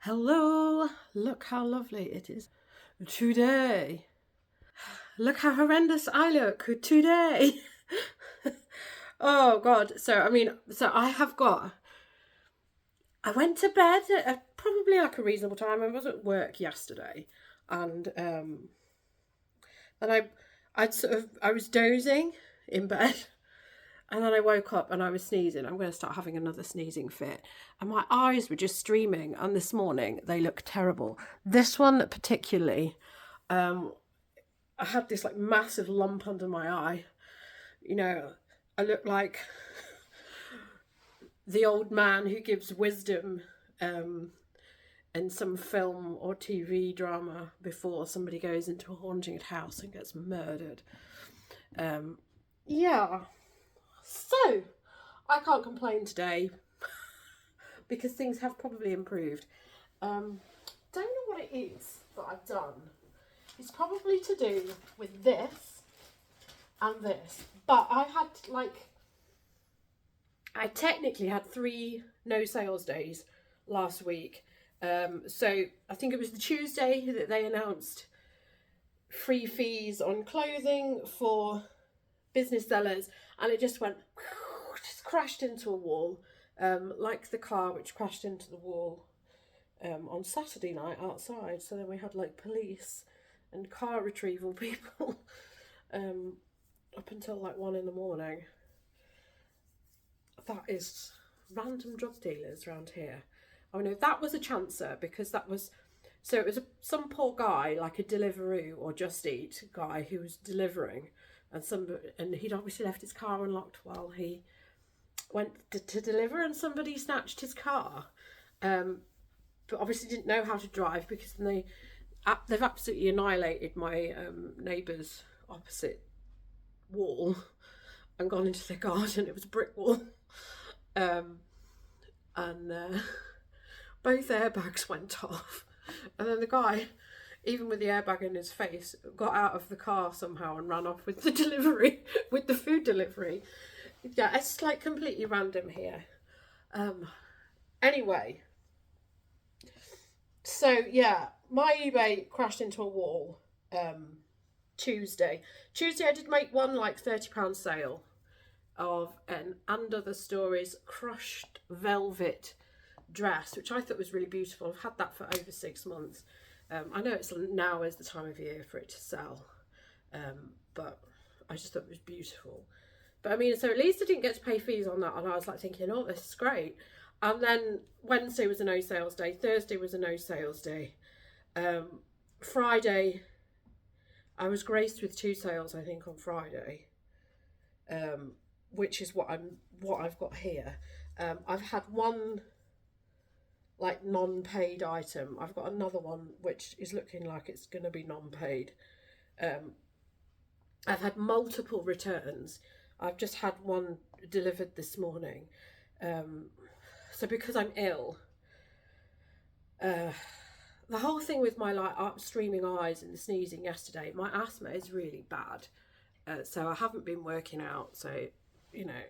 Hello, look how lovely it is today. Look how horrendous I look today. Oh God. I went to bed at probably like a reasonable time. I was at work yesterday and and I was dozing in bed. And then I woke up and I was sneezing. I'm going to start having another sneezing fit. And my eyes were just streaming. And this morning they look terrible. This one particularly, I had this like massive lump under my eye. You know, I look like the old man who gives wisdom in some film or TV drama before somebody goes into a haunted house and gets murdered. Yeah. So, I can't complain today because things have probably improved. Don't know what it is that I've done. It's probably to do with this and this. But I technically had 3 no sales days last week. So I think it was the Tuesday that they announced free fees on clothing for business sellers, and it just crashed into a wall, like the car which crashed into the wall on Saturday night outside. So then we had like police and car retrieval people up until like 1 a.m. That is random drug dealers around here. Oh no, that was a chancer because it was some poor guy, like a Deliveroo or Just Eat guy who was delivering, and he'd obviously left his car unlocked while he went to deliver, and somebody snatched his car, but obviously didn't know how to drive because they've absolutely annihilated my neighbour's opposite wall and gone into their garden. It was a brick wall. And both airbags went off, and then the guy, even with the airbag in his face, got out of the car somehow and ran off with the delivery, with the food delivery. Yeah, it's like completely random here. Anyway, so yeah, my eBay crashed into a wall Tuesday. I did make one like £30 sale of an Under the Stories crushed velvet dress, which I thought was really beautiful. I've had that for over 6 months. I know now is the time of year for it to sell, but I just thought it was beautiful. But I mean, so at least I didn't get to pay fees on that, and I was like thinking, oh, this is great. And then Wednesday was a no sales day, Thursday was a no sales day, Friday I was graced with 2 sales, I think, on Friday, which is what I've got here. I've had one like non-paid item. I've got another one which is looking like it's going to be non-paid. I've had multiple returns. I've just had one delivered this morning. So because I'm ill, the whole thing with my like streaming eyes and the sneezing yesterday, my asthma is really bad. So I haven't been working out. So, you know,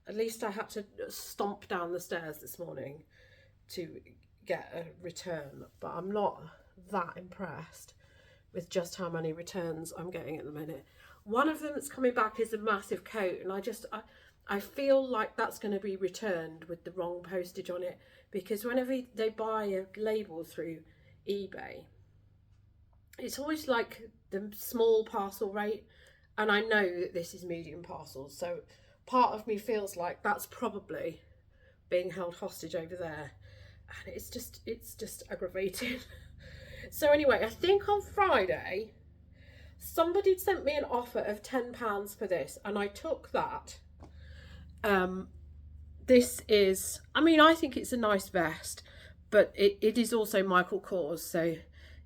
at least I had to stomp down the stairs this morning to get a return. But I'm not that impressed with just how many returns I'm getting at the minute. One of them that's coming back is a massive coat, and I feel like that's going to be returned with the wrong postage on it, because whenever they buy a label through eBay, it's always like the small parcel rate, and I know that this is medium parcels, so part of me feels like that's probably being held hostage over there, and it's just aggravating. So anyway, I think on Friday somebody sent me an offer of £10 for this, and I took that. This is, I mean, I think it's a nice vest, but it is also Michael Kors, so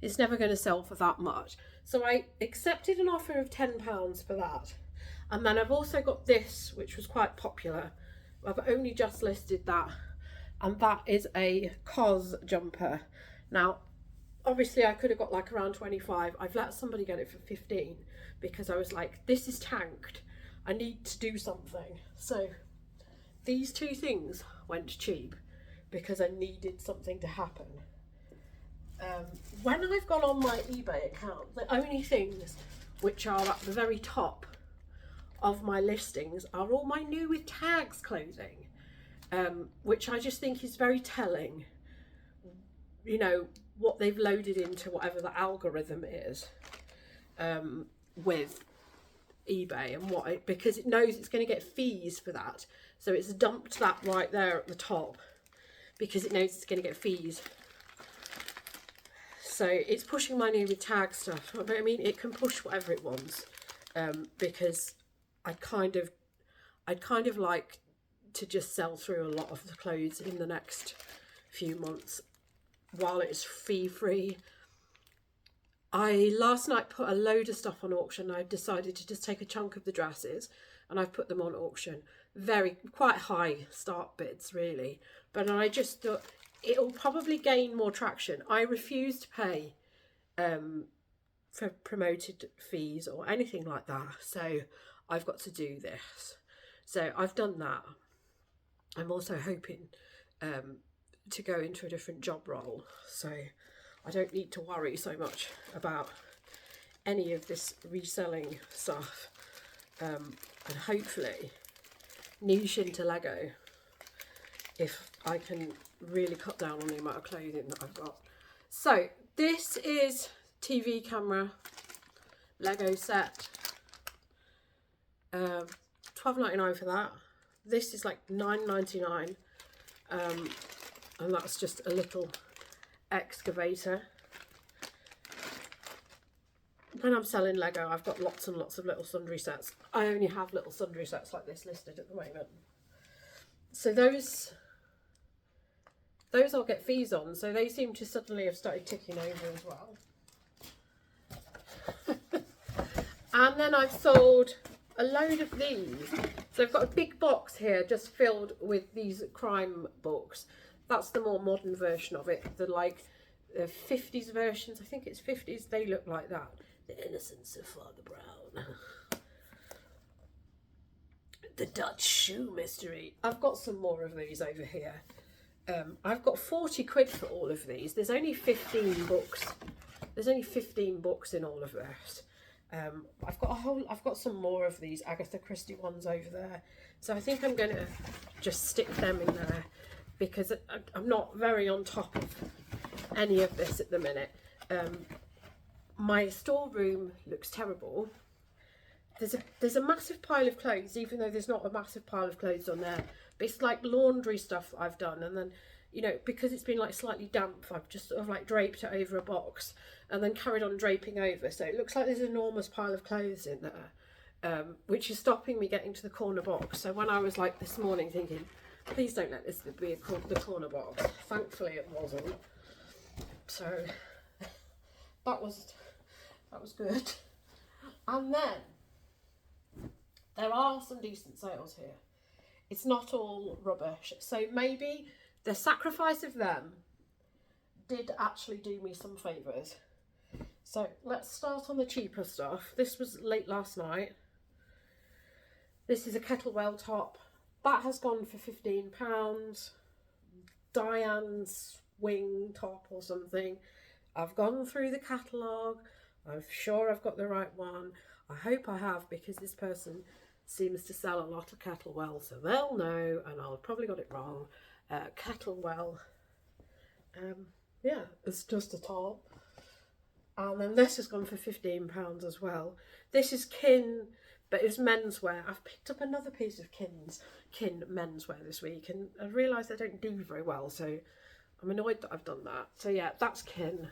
it's never going to sell for that much. So I accepted an offer of £10 for that. And then I've also got this, which was quite popular. I've only just listed that, and that is a COS jumper. Now, obviously I could have got like around 25. I've let somebody get it for 15 because I was like, this is tanked. I need to do something. So these 2 things went cheap because I needed something to happen. When I've gone on my eBay account, the only things which are at the very top of my listings are all my new with tags clothing, which I just think is very telling, you know, what they've loaded into whatever the algorithm is with eBay, and what it, because it knows it's going to get fees for that, so it's dumped that right there at the top because it knows it's going to get fees. So it's pushing my new with tag stuff, but I mean it can push whatever it wants, because I'd kind of like to just sell through a lot of the clothes in the next few months while it's fee free. I last night put a load of stuff on auction. I decided to just take a chunk of the dresses and I've put them on auction. Quite high start bids really, but I just thought it'll probably gain more traction. I refuse to pay for promoted fees or anything like that, so I've got to do this. So I've done that. I'm also hoping to go into a different job role, so I don't need to worry so much about any of this reselling stuff, and hopefully niche into Lego if I can really cut down on the amount of clothing that I've got. So this is TV camera Lego set, $12.99 for that. This is like $9.99, and that's just a little excavator. When I'm selling Lego, I've got lots and lots of little sundry sets. I only have little sundry sets like this listed at the moment. So those I'll get fees on, so they seem to suddenly have started ticking over as well. And then I've sold a load of these. So I've got a big box here just filled with these crime books. That's the more modern version of it. The like 50s versions, I think it's 50s, they look like that. The Innocence of Father Brown. The Dutch Shoe Mystery. I've got some more of these over here. I've got 40 quid for all of these. There's only 15 books. There's only 15 books in all of this. I've got some more of these Agatha Christie ones over there. So I think I'm going to just stick them in there because I'm not very on top of any of this at the minute. My storeroom looks terrible. There's a massive pile of clothes, even though there's not a massive pile of clothes on there. But it's like laundry stuff that I've done, and then, you know, because it's been like slightly damp, I've just sort of like draped it over a box and then carried on draping over. So it looks like there's an enormous pile of clothes in there, which is stopping me getting to the corner box. So when I was like this morning thinking, please don't let this be the corner box, thankfully it wasn't. So that was good. And then there are some decent sales here. It's not all rubbish. So maybe the sacrifice of them did actually do me some favours. So let's start on the cheaper stuff. This was late last night. This is a kettlewell top. That has gone for £15. Diane's wing top or something. I've gone through the catalogue. I'm sure I've got the right one. I hope I have, because this person seems to sell a lot of kettlewell, so they'll know, and I'll probably got it wrong. Kettlewell, yeah, it's just a top. And then this has gone for £15 as well. This is Kin, but it's menswear. I've picked up another piece of Kin menswear this week, and I realised I don't do very well, so I'm annoyed that I've done that. So yeah, that's Kin.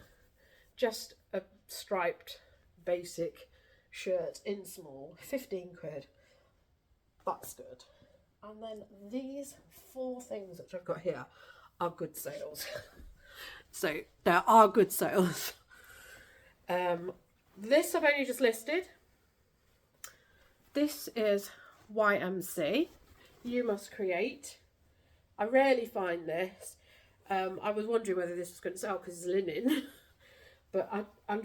Just a striped basic shirt in small, 15 quid. That's good. And then these 4 things that I've got here are good sales. So there are good sales. This I've only just listed. This is YMC. You Must Create. I rarely find this. I was wondering whether this was going to sell because it's linen. But I'm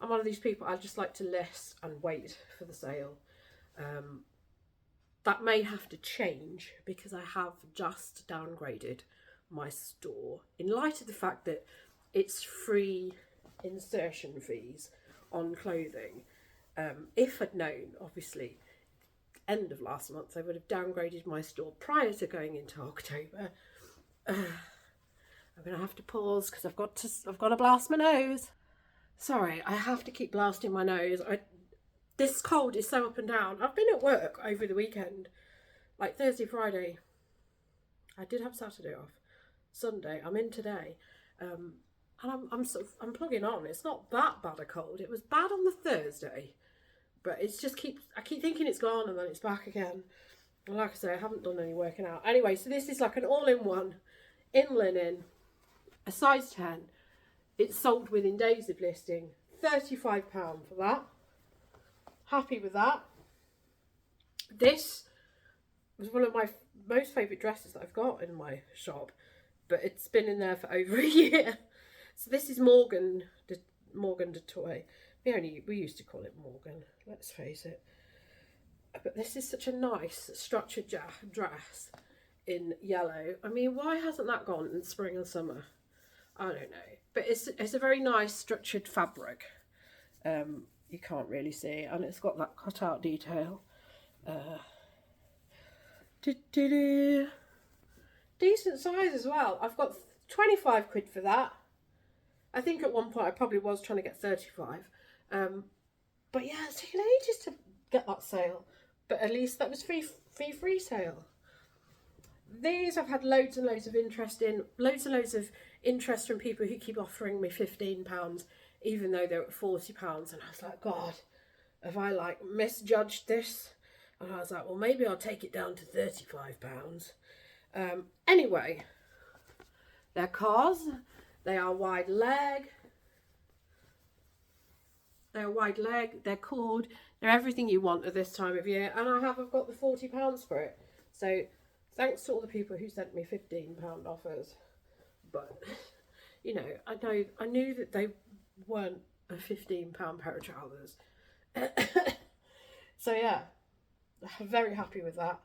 one of these people, I just like to list and wait for the sale. That may have to change because I have just downgraded my store in light of the fact that it's free insertion fees on clothing. If I'd known, obviously, end of last month, I would have downgraded my store prior to going into October. I'm gonna have to pause because I've got to blast my nose. Sorry, I have to keep blasting my nose. This cold is so up and down. I've been at work over the weekend, like Thursday, Friday. I did have Saturday off. Sunday, I'm in today, and I'm plugging on. It's not that bad a cold. It was bad on the Thursday, but I keep thinking it's gone and then it's back again. And like I say, I haven't done any working out. Anyway, so this is like an all-in-one, in linen, a size 10. It's sold within days of listing. £35 for that. Happy with that. This was one of my most favourite dresses that I've got in my shop, but it's been in there for over a year. So this is Morgan de Toy. We used to call it Morgan, let's face it. But this is such a nice structured dress in yellow. I mean, why hasn't that gone in spring and summer? I don't know. But it's a very nice structured fabric. You can't really see, and it's got that cutout detail. Decent size as well. I've got 25 quid for that. I think at one point I probably was trying to get 35. But yeah, it's taken ages to get that sale. But at least that was free sale. These I've had loads and loads of interest in. Loads and loads of interest from people who keep offering me £15, even though they're at £40. And I was like, God, have I like misjudged this? And I was like, well, maybe I'll take it down to £35. Anyway, they're cars. They are wide leg. They're wide leg. They're cord. They're everything you want at this time of year. And I've got the £40 for it. So thanks to all the people who sent me £15 offers. But, you know, I knew that they weren't a £15 pair of trousers. So yeah, I'm very happy with that.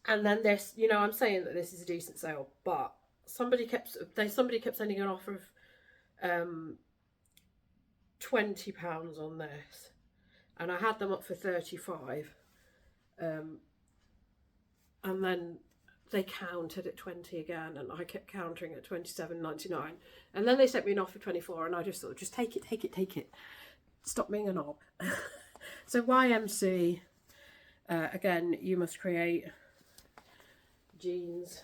And then this, you know, I'm saying that this is a decent sale, but somebody kept sending an offer of £20 on this, and I had them up for 35, and then they countered at 20 again, and I kept countering at 27.99, and then they sent me an offer of 24, and I just thought, just take it, stop being a knob. So YMC, again, you must create jeans.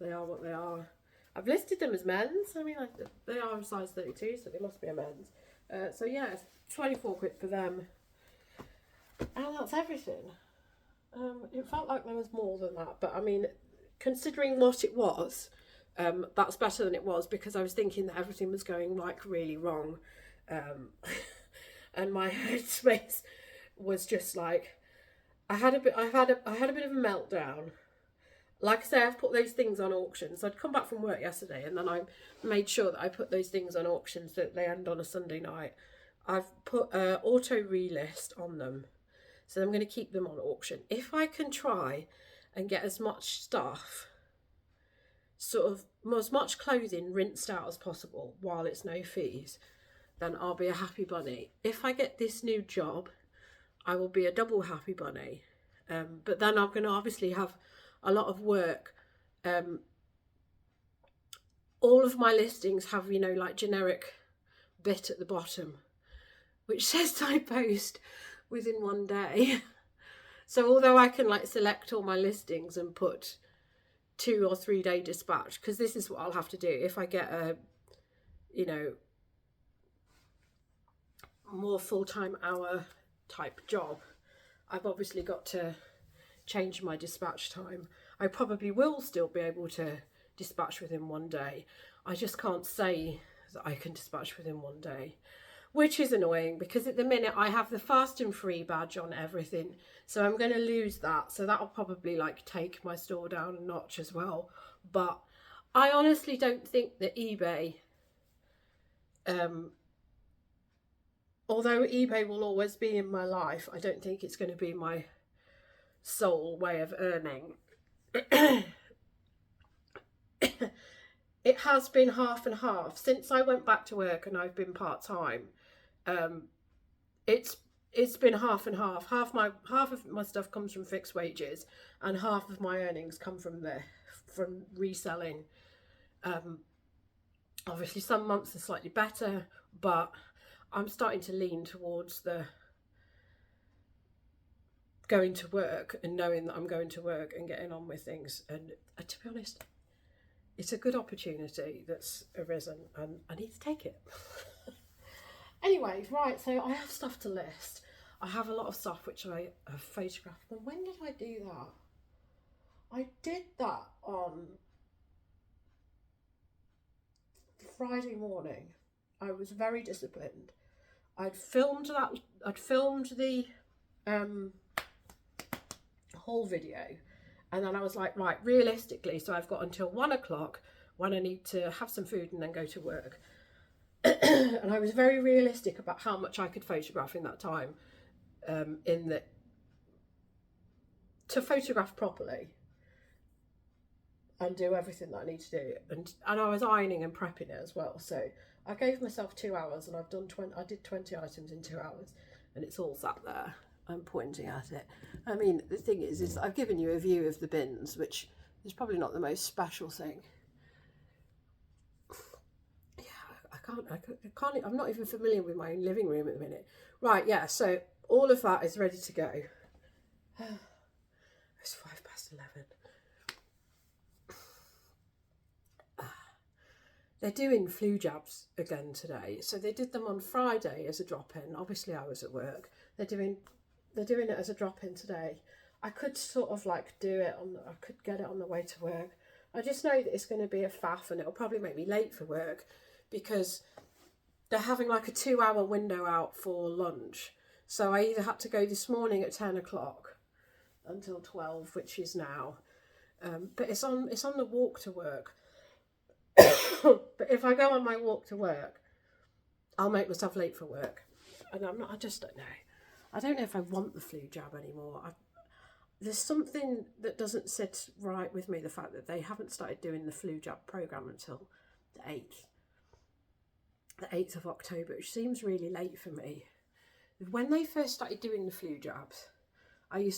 They are what they are. I've listed them as men's. I mean, they are a size 32, so they must be a men's. So yeah, it's 24 quid for them. And that's everything. It felt like there was more than that, but I mean, considering what it was, that's better than it was, because I was thinking that everything was going like really wrong. And my headspace was just like, I had a bit of a meltdown. Like I say, I've put those things on auction. So I'd come back from work yesterday, and then I made sure that I put those things on auction so that they end on a Sunday night. I've put auto relist on them, so I'm going to keep them on auction. If I can try and get as much stuff, sort of as much clothing rinsed out as possible while it's no fees, then I'll be a happy bunny. If I get this new job, I will be a double happy bunny. But then I'm going to obviously have a lot of work. All of my listings have, you know, like generic bit at the bottom which says I post within one day. So although I can like select all my listings and put 2 or 3 day dispatch, because this is what I'll have to do if I get a, you know, more full-time hour type job. I've obviously got to change my dispatch time. I probably will still be able to dispatch within one day. I just can't say that I can dispatch within one day, which is annoying because at the minute I have the fast and free badge on everything. So I'm going to lose that. So that'll probably like take my store down a notch as well. But I honestly don't think that eBay, although eBay will always be in my life, I don't think it's going to be my sole way of earning. it has been half and half. Since I went back to work and I've been part-time, it's been half and half. Half of my stuff comes from fixed wages, and half of my earnings come from reselling. Obviously some months are slightly better, but I'm starting to lean towards the going to work and knowing that I'm going to work and getting on with things. And to be honest, it's a good opportunity that's arisen and I need to take it. Anyway, right, so I have stuff to list. I have a lot of stuff which I have photographed. And when did I do that? I did that on Friday morning. I was very disciplined. I'd filmed the whole video, and then I was like, right, realistically, so I've got until 1 o'clock when I need to have some food and then go to work. And I was very realistic about how much I could photograph in that time, to photograph properly and do everything that I need to do. And I was ironing and prepping it as well. So I gave myself 2 hours, and I did 20 items in 2 hours, and it's all sat there. I'm pointing at it. I mean, the thing is I've given you a view of the bins, which is probably not the most special thing. I can't, I'm not even familiar with my own living room at the minute. Right, yeah, so all of that is ready to go. It's 11:05. They're doing flu jabs again today. So they did them on Friday as a drop-in. Obviously I was at work. They're doing it as a drop-in today. I could sort of like I could get it on the way to work. I just know that it's going to be a faff, and it'll probably make me late for work because they're having like a 2-hour window out for lunch. So I either had to go this morning at 10 o'clock until 12, which is now. But it's on the walk to work. But if I go on my walk to work, I'll make myself late for work. And I just don't know. I don't know if I want the flu jab anymore. There's something that doesn't sit right with me, the fact that they haven't started doing the flu jab programme until the 8th of October, which seems really late for me. When they first started doing the flu jabs, they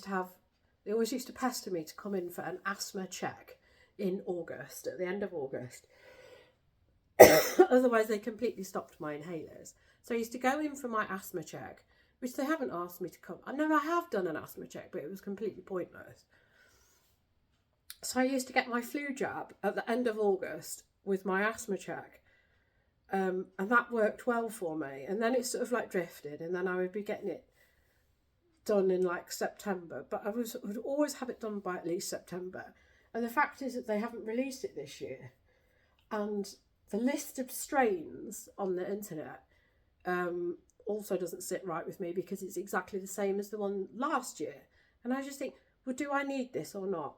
always used to pester me to come in for an asthma check in August, at the end of August. Otherwise they completely stopped my inhalers. So I used to go in for my asthma check, which they haven't asked me to come. I know I have done an asthma check, but it was completely pointless. So I used to get my flu jab at the end of August with my asthma check. And that worked well for me. And then it sort of like drifted, and then I would be getting it done in like September. But I would always have it done by at least September. And the fact is that they haven't released it this year. And the list of strains on the internet also doesn't sit right with me, because it's exactly the same as the one last year. And I just think, well, do I need this or not?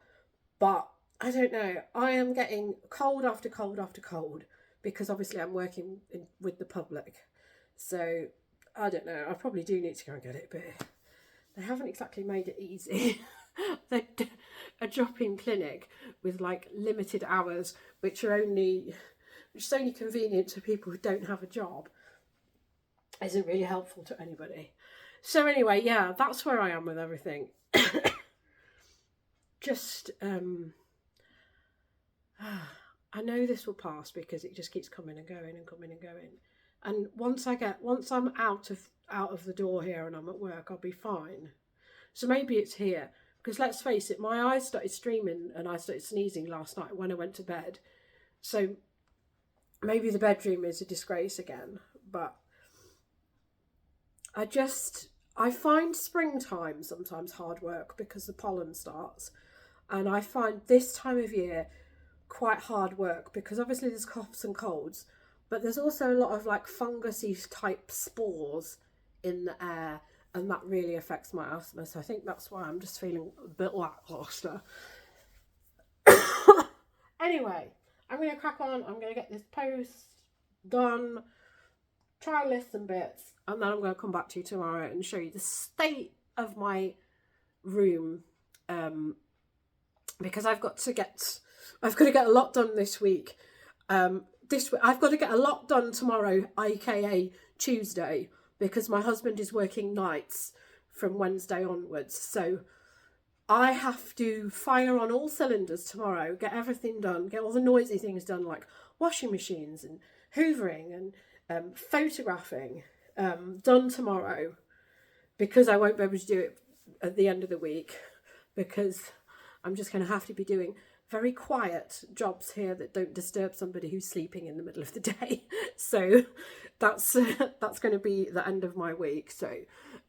But I don't know. I am getting cold after cold after cold, because obviously I'm working with the public. So I don't know. I probably do need to go and get it, but they haven't exactly made it easy. They're a drop-in clinic with like limited hours, which is only convenient to people who don't have a job. Isn't really helpful to anybody. So anyway, yeah, that's where I am with everything. Just I know this will pass, because it just keeps coming and going and coming and going. And once I'm out of the door here and I'm at work, I'll be fine. So maybe it's here, because let's face it, my eyes started streaming and I started sneezing last night when I went to bed. So maybe the bedroom is a disgrace again. But I find springtime sometimes hard work, because the pollen starts. And I find this time of year quite hard work, because obviously there's coughs and colds, but there's also a lot of like fungusy type spores in the air, and that really affects my asthma. So I think that's why I'm just feeling a bit lackluster. Anyway, I'm going to crack on. I'm going to get this post done, try and list some bits, and then I'm going to come back to you tomorrow and show you the state of my room, because I've got to get a lot done this week. This I've got to get a lot done tomorrow, aka Tuesday, because my husband is working nights from Wednesday onwards. So I have to fire on all cylinders tomorrow, get everything done, get all the noisy things done, like washing machines and hoovering and photographing, done tomorrow, because I won't be able to do it at the end of the week, because I'm just going to have to be doing very quiet jobs here that don't disturb somebody who's sleeping in the middle of the day. So that's going to be the end of my week. So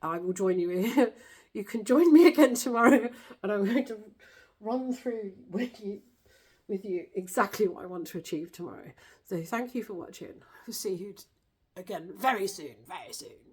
I will join you. You can join me again tomorrow, and I'm going to run through with you exactly what I want to achieve tomorrow. So thank you for watching. I'll see you again very soon, very soon.